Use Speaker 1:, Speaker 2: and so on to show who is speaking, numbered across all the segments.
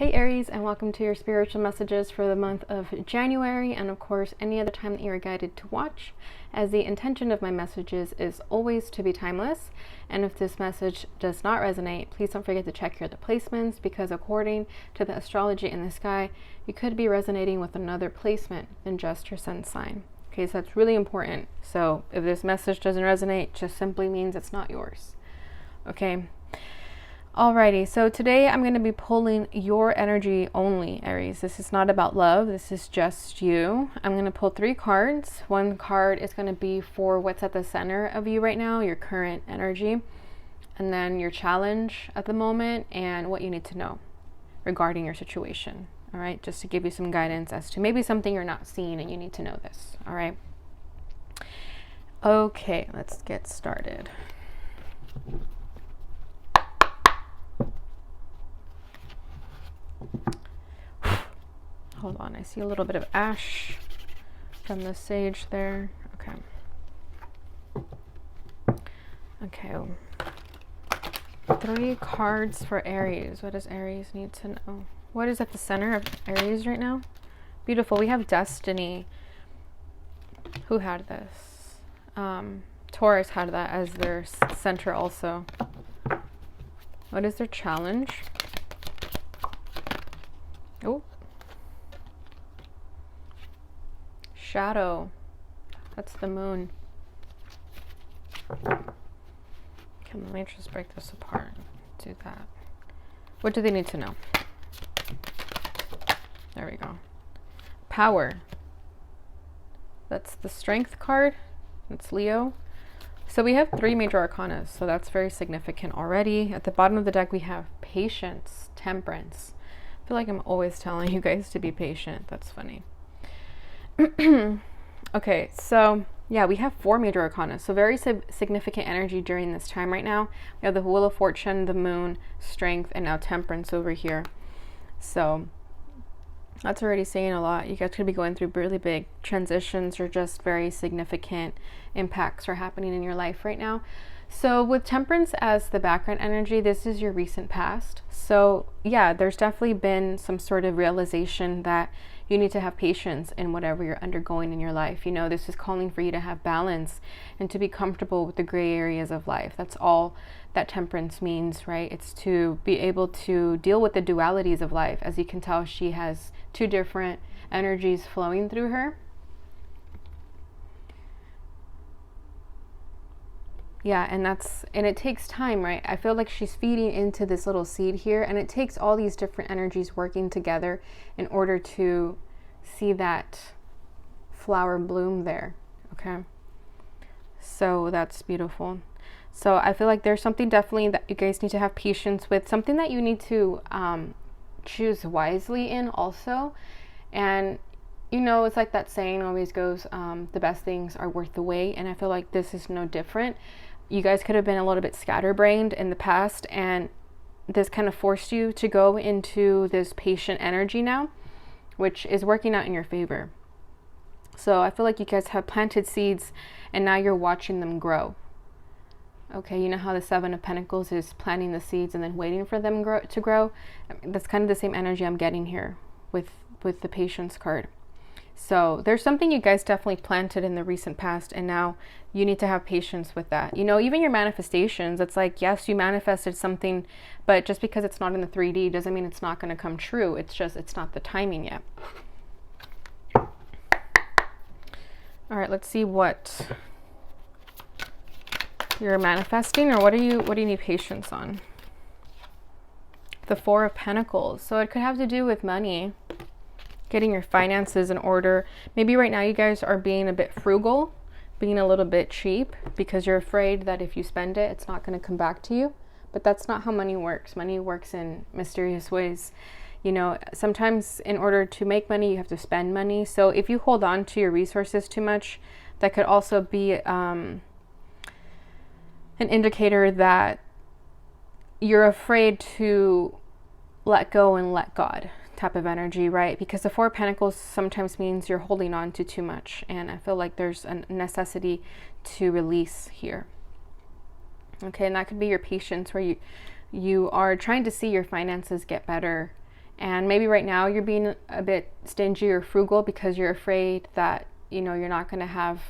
Speaker 1: Hey Aries, and welcome to your spiritual messages for the month of January, and of course any other time that you are guided to watch, as the intention of my messages is always to be timeless. And if this message does not resonate, please don't forget to check your other placements, because according to the astrology in the sky, you could be resonating with another placement than just your sun sign. Okay, so that's really important. So if this message doesn't resonate, it just simply means it's not yours. Okay. Alrighty, so today I'm going to be pulling your energy only, Aries. This is not about love. This is just you. I'm going to pull 3 cards. One card is going to be for what's at the center of you right now, your current energy, and then your challenge at the moment and what you need to know regarding your situation. All right, just to give you some guidance as to maybe something you're not seeing and you need to know this. All right. Okay, let's get started. Hold on, I see a little bit of ash from the sage there. Okay, 3 cards for Aries. What does Aries need to know? What is at the center of Aries right now? Beautiful. We have Destiny. Who had this? Taurus had that as their center also. What is their challenge? Oh. Shadow. That's the moon. Okay, let me just break this apart. Do that. What do they need to know? There we go. Power. That's the strength card. That's Leo. So we have 3 major arcana, so that's very significant already. At the bottom of the deck, we have patience, temperance. I feel like I'm always telling you guys to be patient. That's funny. Okay, so yeah, we have 4 major arcana, so very significant energy during this time right now. We have the Wheel of Fortune, the moon, strength, and now temperance over here. So that's already saying a lot. You guys could be going through really big transitions or just very significant impacts are happening in your life right now. So with temperance as the background energy, this is your recent past. So yeah, there's definitely been some sort of realization that you need to have patience in whatever you're undergoing in your life. You know, this is calling for you to have balance and to be comfortable with the gray areas of life. That's all that temperance means, right? It's to be able to deal with the dualities of life. As you can tell, she has 2 different energies flowing through her. Yeah, and it takes time, right? I feel like she's feeding into this little seed here, and it takes all these different energies working together in order to see that flower bloom there. Okay, so that's beautiful. So I feel like there's something definitely that you guys need to have patience with, something that you need to choose wisely in also. And you know, it's like that saying always goes, the best things are worth the wait. And I feel like this is no different. You guys could have been a little bit scatterbrained in the past, and this kind of forced you to go into this patient energy now, which is working out in your favor. So I feel like you guys have planted seeds and now you're watching them grow. Okay, you know how the 7 of Pentacles is planting the seeds and then waiting for them to grow? That's kind of the same energy I'm getting here with the patience card. So there's something you guys definitely planted in the recent past, and now you need to have patience with that. You know, even your manifestations, it's like, yes, you manifested something, but just because it's not in the 3D doesn't mean it's not going to come true. It's just, it's not the timing yet. All right, let's see what you're manifesting, or what do you need patience on? The 4 of Pentacles. So it could have to do with money. Getting your finances in order. Maybe right now you guys are being a bit frugal, being a little bit cheap, because you're afraid that if you spend it, it's not going to come back to you. But that's not how money works. Money works in mysterious ways. You know, sometimes in order to make money, you have to spend money. So if you hold on to your resources too much, that could also be an indicator that you're afraid to let go and let God type of energy, right? Because the 4 of Pentacles sometimes means you're holding on to too much, and I feel like there's a necessity to release here. Okay, and that could be your patience, where you are trying to see your finances get better, And maybe right now you're being a bit stingy or frugal because you're afraid that, you know, you're not going to have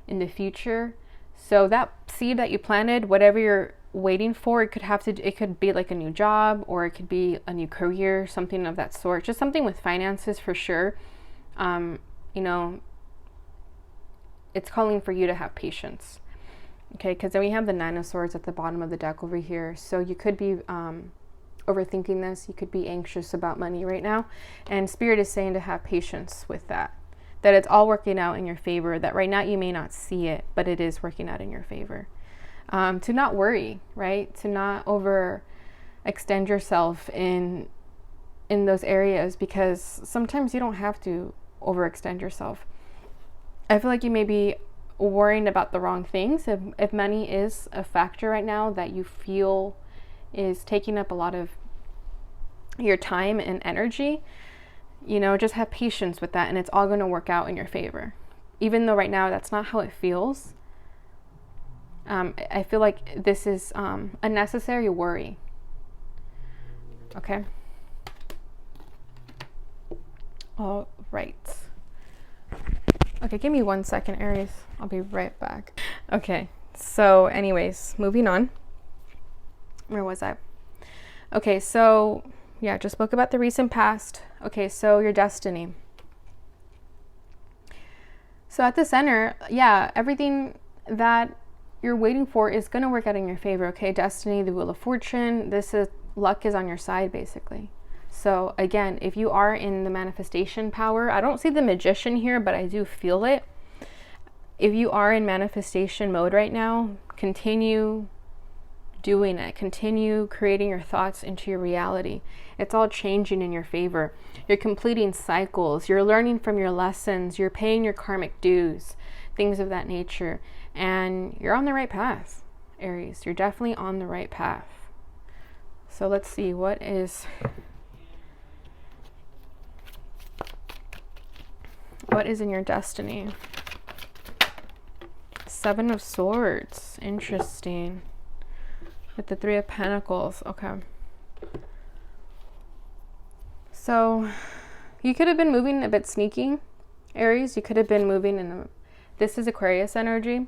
Speaker 1: in the future. So that seed that you planted, whatever you're waiting for, it could be like a new job, or it could be a new career, something of that sort. Just something with finances for sure. You know, it's calling for you to have patience. Okay, because then we have the Nine of Swords at the bottom of the deck over here. So you could be overthinking this. You could be anxious about money right now. And Spirit is saying to have patience with that. That it's all working out in your favor. That right now you may not see it, but it is working out in your favor. To not worry, right? To not overextend yourself in those areas, because sometimes you don't have to overextend yourself. I feel like you may be worrying about the wrong things. If money is a factor right now that you feel is taking up a lot of your time and energy, you know, just have patience with that, and it's all going to work out in your favor. Even though right now that's not how it feels. I feel like this is a necessary worry. Okay. All right. Okay, give me 1 second, Aries. I'll be right back. Okay, so anyways, moving on. Where was I? Okay, so yeah, just spoke about the recent past. Okay, so your destiny. So at the center, yeah, everything that you're waiting for is going to work out in your favor. Okay, destiny, the wheel of fortune. This is luck is on your side, basically. So again, if you are in the manifestation power, I don't see the magician here, but I do feel it. If you are in manifestation mode right now, continue doing it. Continue creating your thoughts into your reality. It's all changing in your favor. You're completing cycles. You're learning from your lessons. You're paying your karmic dues, things of that nature. And you're on the right path, Aries. You're definitely on the right path. So let's see, what is in your destiny? Seven of Swords. Interesting. With the Three of Pentacles. Okay. So you could have been moving a bit sneaky, Aries. You could have been moving in this is Aquarius energy.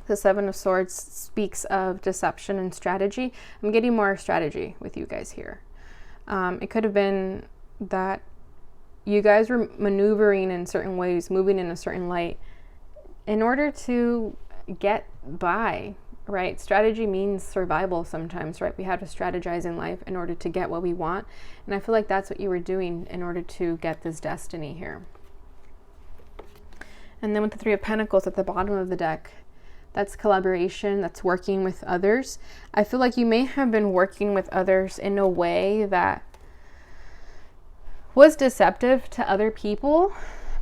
Speaker 1: The Seven of Swords speaks of deception and strategy. I'm getting more strategy with you guys here. It could have been that you guys were maneuvering in certain ways, moving in a certain light in order to get by, right? Strategy means survival sometimes, right? We have to strategize in life in order to get what we want. And I feel like that's what you were doing in order to get this destiny here. And then with the Three of Pentacles at the bottom of the deck, that's collaboration, that's working with others. I feel like you may have been working with others in a way that was deceptive to other people,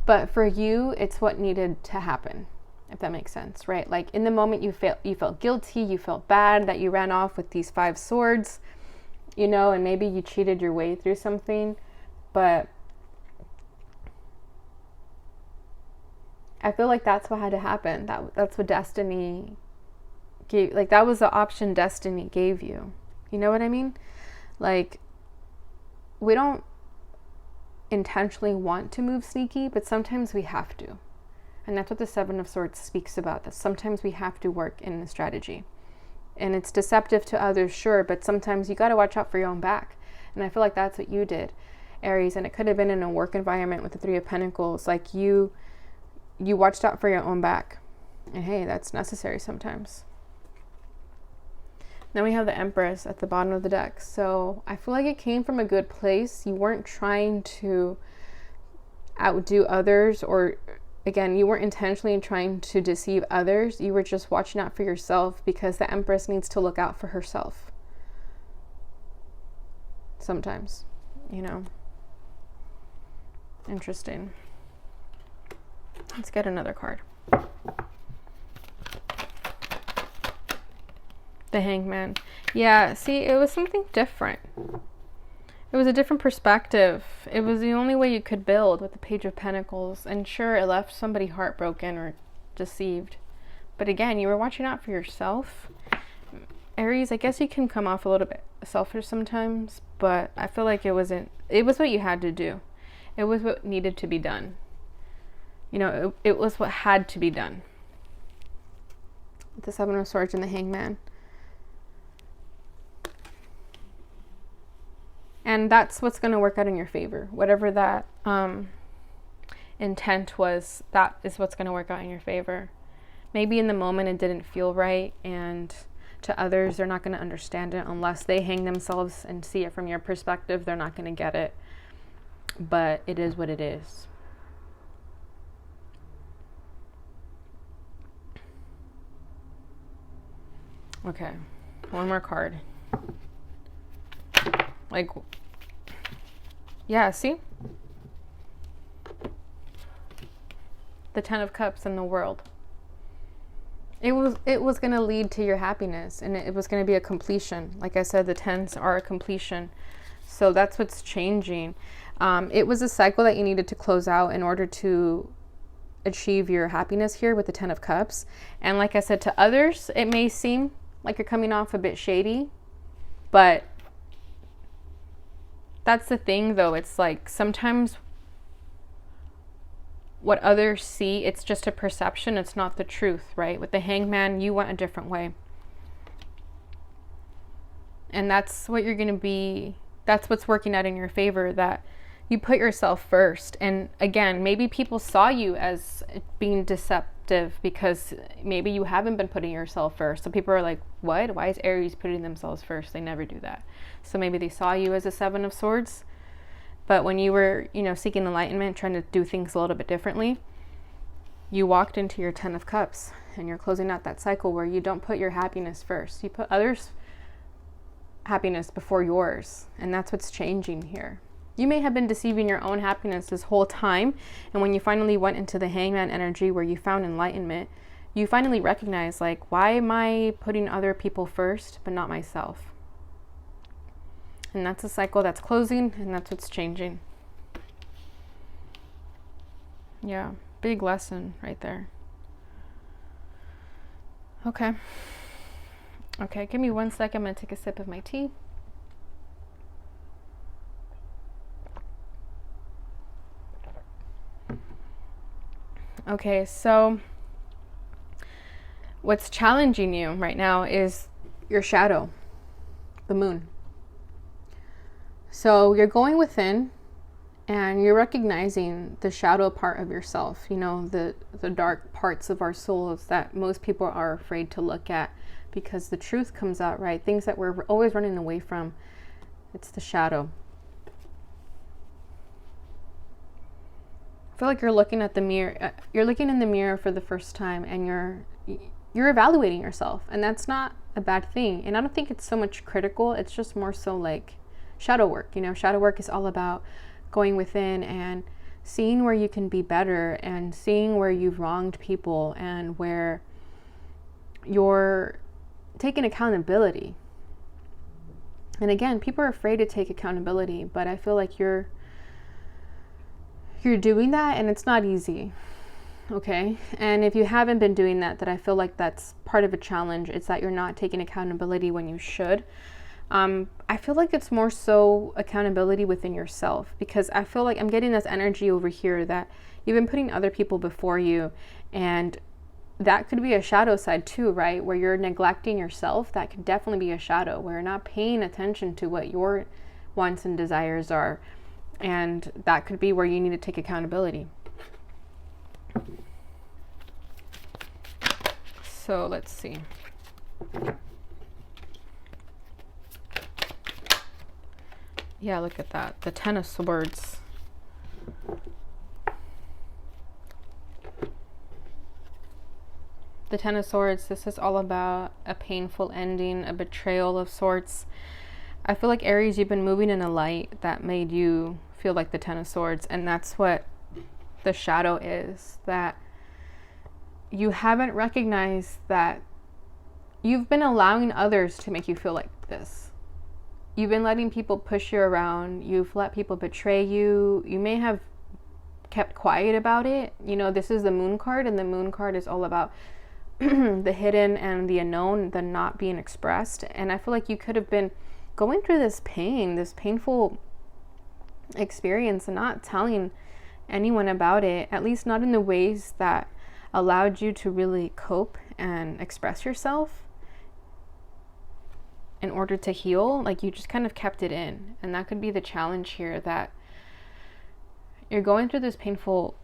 Speaker 1: but for you, it's what needed to happen, if that makes sense, right? Like in the moment you felt guilty, you felt bad that you ran off with these 5 swords, you know, and maybe you cheated your way through something, but I feel like that's what had to happen. That's what destiny gave, like that was the option destiny gave you. You know what I mean? Like we don't intentionally want to move sneaky, but sometimes we have to. And that's what the Seven of Swords speaks about, that sometimes we have to work in the strategy. And it's deceptive to others, sure, but sometimes you got to watch out for your own back. And I feel like that's what you did, Aries. And it could have been in a work environment with the Three of Pentacles. Like you watched out for your own back. And hey, that's necessary sometimes. Then we have the Empress at the bottom of the deck. So I feel like it came from a good place. You weren't trying to outdo others, or again, you weren't intentionally trying to deceive others. You were just watching out for yourself, because the Empress needs to look out for herself. Sometimes, you know. Interesting. Let's get another card. The Hangman. Yeah, see, it was something different. It was a different perspective. It was the only way you could build with the Page of Pentacles. And sure, it left somebody heartbroken or deceived. But again, you were watching out for yourself. Aries, I guess you can come off a little bit selfish sometimes, but I feel like it was what you had to do. It was what needed to be done. You know, it was what had to be done. The Seven of Swords and the Hangman. And that's what's going to work out in your favor. Whatever that intent was, that is what's going to work out in your favor. Maybe in the moment it didn't feel right, and to others they're not going to understand it unless they hang themselves and see it from your perspective. They're not going to get it. But it is what it is. Okay, one more card. Like, yeah, see? The Ten of Cups in the World. It was going to lead to your happiness, and it was going to be a completion. Like I said, the tens are a completion. So that's what's changing. It was a cycle that you needed to close out in order to achieve your happiness here with the Ten of Cups. And like I said, to others, it may seem like you're coming off a bit shady, but that's the thing though. It's like sometimes what others see, it's just a perception. It's not the truth, right? With the Hangman, you went a different way. And that's what you're going to be, that's what's working out in your favor, that you put yourself first. And again, maybe people saw you as being deceptive because maybe you haven't been putting yourself first. So people are like, what? Why is Aries putting themselves first? They never do that. So maybe they saw you as a Seven of Swords. But when you were, you know, seeking enlightenment, trying to do things a little bit differently, you walked into your Ten of Cups, and you're closing out that cycle where you don't put your happiness first. You put others' happiness before yours. And that's what's changing here. You may have been deceiving your own happiness this whole time. And when you finally went into the Hangman energy where you found enlightenment, you finally recognized, like, why am I putting other people first, but not myself? And that's a cycle that's closing, and that's what's changing. Yeah, big lesson right there. Okay. Okay, give me 1 second. I'm going to take a sip of my tea. Okay, so what's challenging you right now is your shadow, the moon. So you're going within and you're recognizing the shadow part of yourself, you know, the dark parts of our souls that most people are afraid to look at because the truth comes out, right? Things that we're always running away from. It's the shadow. I feel like you're looking at the mirror, you're looking in the mirror for the first time, and you're evaluating yourself, and that's not a bad thing. And I don't think it's so much critical. It's just more so like shadow work. You know, shadow work is all about going within and seeing where you can be better, and seeing where you've wronged people, and where you're taking accountability. And again, people are afraid to take accountability, but I feel like you're doing that, and it's not easy. Okay. And if you haven't been doing that, I feel like that's part of a challenge. It's that you're not taking accountability when you should. I feel like it's more so accountability within yourself, because I feel like I'm getting this energy over here that you've been putting other people before you, and that could be a shadow side too, right? Where you're neglecting yourself. That could definitely be a shadow where you're not paying attention to what your wants and desires are. And that could be where you need to take accountability. So let's see. Yeah, look at that. The Ten of Swords. The Ten of Swords, this is all about a painful ending, a betrayal of sorts. I feel like Aries, you've been moving in a light that made you feel like the Ten of Swords, and that's what the shadow is, that you haven't recognized that you've been allowing others to make you feel like this. You've been letting people push you around. You've let people betray you. You may have kept quiet about it. You know, this is the Moon card, and the Moon card is all about the hidden and the unknown, the not being expressed. And I feel like you could have been going through this pain, this painful experience, and not telling anyone about it, at least not in the ways that allowed you to really cope and express yourself in order to heal. Like, you just kind of kept it in. And that could be the challenge here, that you're going through this painful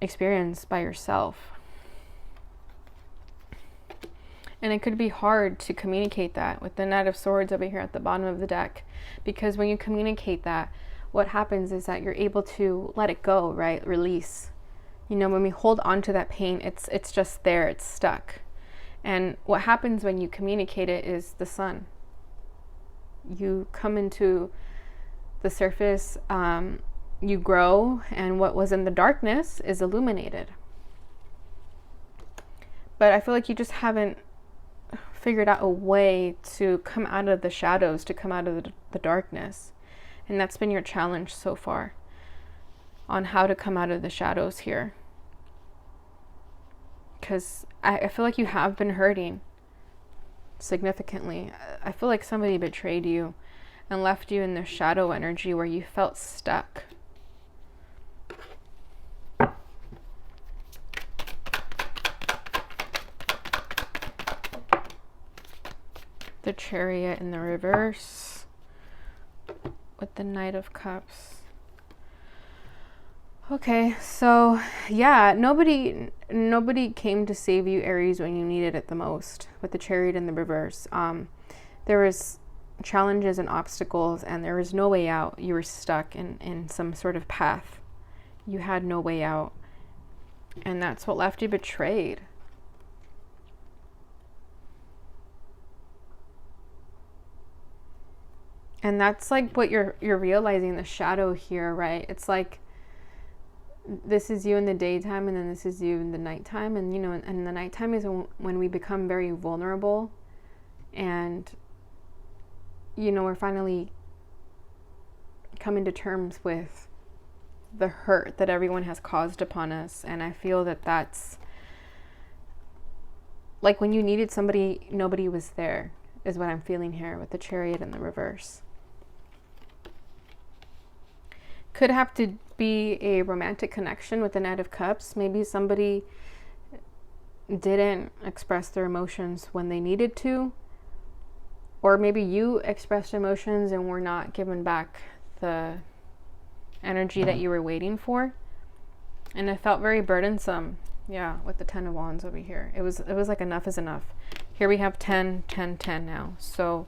Speaker 1: experience by yourself. And it could be hard to communicate that with the Knight of Swords over here at the bottom of the deck, because when you communicate that, what happens is that you're able to let it go, right? Release. You know, when we hold on to that pain, it's just there, it's stuck. And what happens when you communicate it is the sun. You come into the surface, you grow, and what was in the darkness is illuminated. But I feel like you just haven't figured out a way to come out of the shadows, to come out of the darkness. And that's been your challenge so far, on how to come out of the shadows here. Because I feel like you have been hurting significantly. I feel like somebody betrayed you and left you in the shadow energy where you felt stuck. The Chariot in the reverse with the Knight of Cups. Okay, so yeah, nobody came to save you, Aries, when you needed it the most, with the Chariot in the reverse. There was challenges and obstacles, and there was no way out. You were stuck in some sort of path. You had no way out, and that's what left you betrayed. And that's like what you're realizing, the shadow here, right? It's like, this is you in the daytime, and then this is you in the nighttime. And, you know, and the nighttime is when we become very vulnerable, and, you know, we're finally coming to terms with the hurt that everyone has caused upon us. And I feel that that's like, when you needed somebody, nobody was there, is what I'm feeling here with the Chariot in the reverse. Could have to be a romantic connection with the Knight of Cups. Maybe somebody didn't express their emotions when they needed to, or maybe you expressed emotions and were not given back the energy that you were waiting for, and it felt very burdensome. Yeah, with the 10 of Wands over here, it was like enough is enough. Here we have 10 10 10 now, so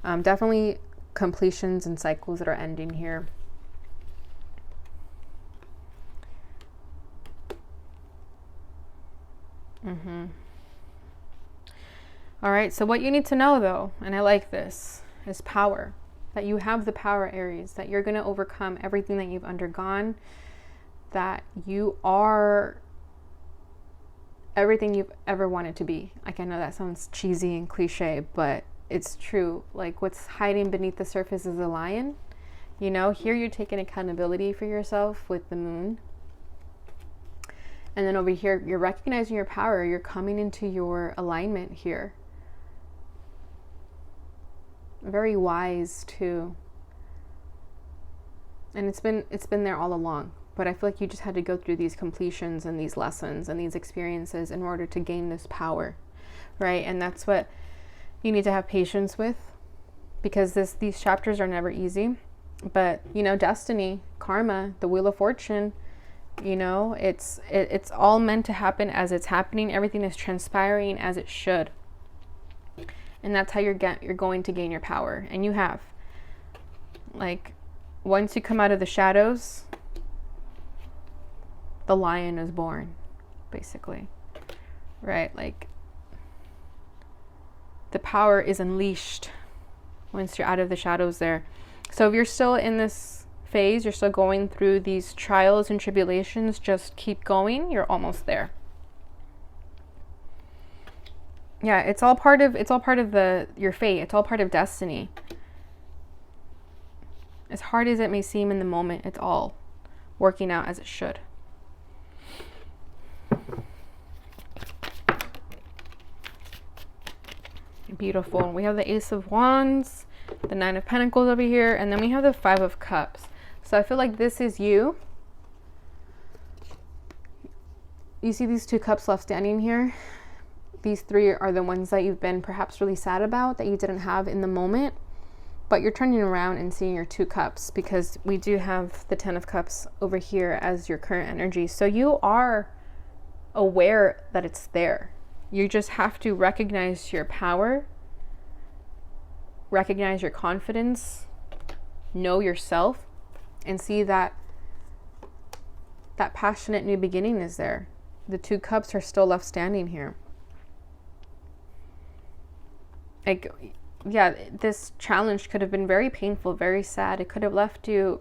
Speaker 1: definitely completions and cycles that are ending here. All right, so what you need to know, though, and I like this, is power. That you have the power, Aries, that you're going to overcome everything that you've undergone, that you are everything you've ever wanted to be. Like, I know that sounds cheesy and cliche, but it's true. Like, what's hiding beneath the surface is a lion. You know, here you're taking accountability for yourself with the moon. And then over here, you're recognizing your power. You're coming into your alignment here. Very wise too. And it's been there all along. But I feel like you just had to go through these completions and these lessons and these experiences in order to gain this power, right? And that's what you need to have patience with, because these chapters are never easy. But, you know, destiny, karma, the Wheel of Fortune, you know, it's all meant to happen as it's happening. Everything is transpiring as it should. And that's how you're going to gain your power. And you have. Like, once you come out of the shadows, the lion is born, basically. Right? Like, the power is unleashed once you're out of the shadows there. So if you're still in this phase, you're still going through these trials and tribulations, just keep going. You're almost there. Yeah, it's all part of your fate. It's all part of destiny. As hard as it may seem in the moment, it's all working out as it should. Beautiful. We have the Ace of Wands, the Nine of Pentacles over here, and then we have the Five of Cups. So I feel like this is you. You see these two cups left standing here? These three are the ones that you've been perhaps really sad about, that you didn't have in the moment, but you're turning around and seeing your two cups, because we do have the Ten of Cups over here as your current energy. So you are aware that it's there. You just have to recognize your power, recognize your confidence, know yourself, and see that that passionate new beginning is there. The two cups are still left standing here. Like, yeah, this challenge could have been very painful, very sad. It could have left you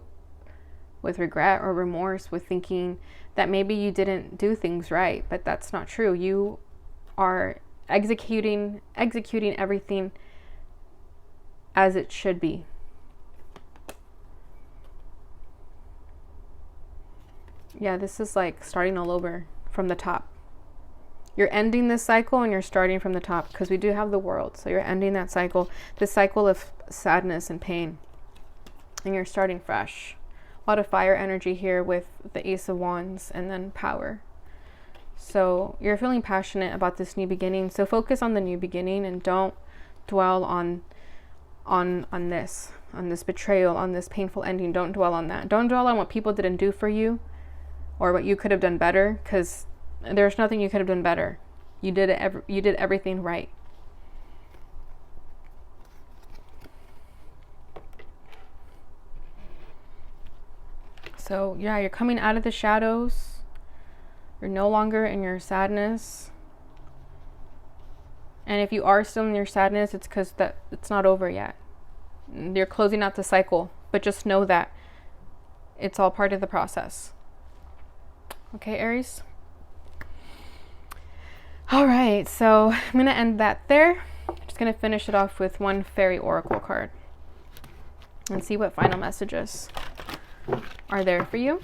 Speaker 1: with regret or remorse, with thinking that maybe you didn't do things right, but that's not true. You are executing everything as it should be. Yeah, this is like starting all over from the top. You're ending this cycle and you're starting from the top, because we do have the World. So you're ending that cycle, this cycle of sadness and pain, and you're starting fresh. A lot of fire energy here with the Ace of Wands and then power. So you're feeling passionate about this new beginning. So focus on the new beginning and don't dwell on this betrayal, on this painful ending. Don't dwell on that. Don't dwell on what people didn't do for you or what you could have done better, because there's nothing you could have done better. You did everything right. So yeah, you're coming out of the shadows. You're no longer in your sadness. And if you are still in your sadness, it's because that it's not over yet. You're closing out the cycle, but just know that it's all part of the process. Okay, Aries? All right, so I'm going to end that there. I'm just going to finish it off with one Fairy Oracle card and see what final messages are there for you.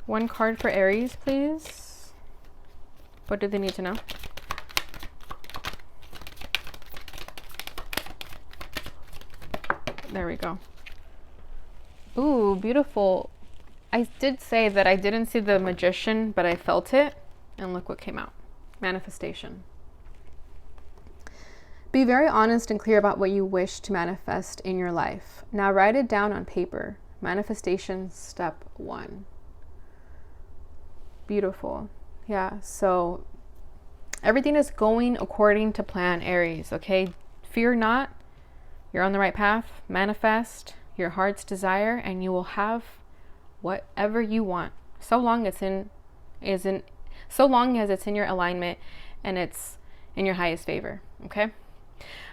Speaker 1: One card for Aries, please. What do they need to know? There we go. Ooh, beautiful. I did say that I didn't see the Magician, but I felt it. And look what came out. Manifestation. Be very honest and clear about what you wish to manifest in your life. Now write it down on paper. Manifestation step 1. Beautiful. Yeah, so everything is going according to plan, Aries, okay? Fear not. You're on the right path. Manifest your heart's desire and you will have whatever you want. So long as it's in your alignment and it's in your highest favor, okay?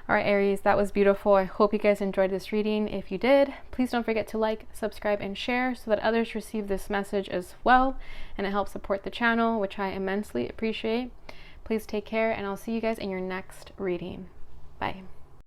Speaker 1: All right, Aries, that was beautiful. I hope you guys enjoyed this reading. If you did, please don't forget to like, subscribe, and share so that others receive this message as well, and it helps support the channel, which I immensely appreciate. Please take care, and I'll see you guys in your next reading. Bye.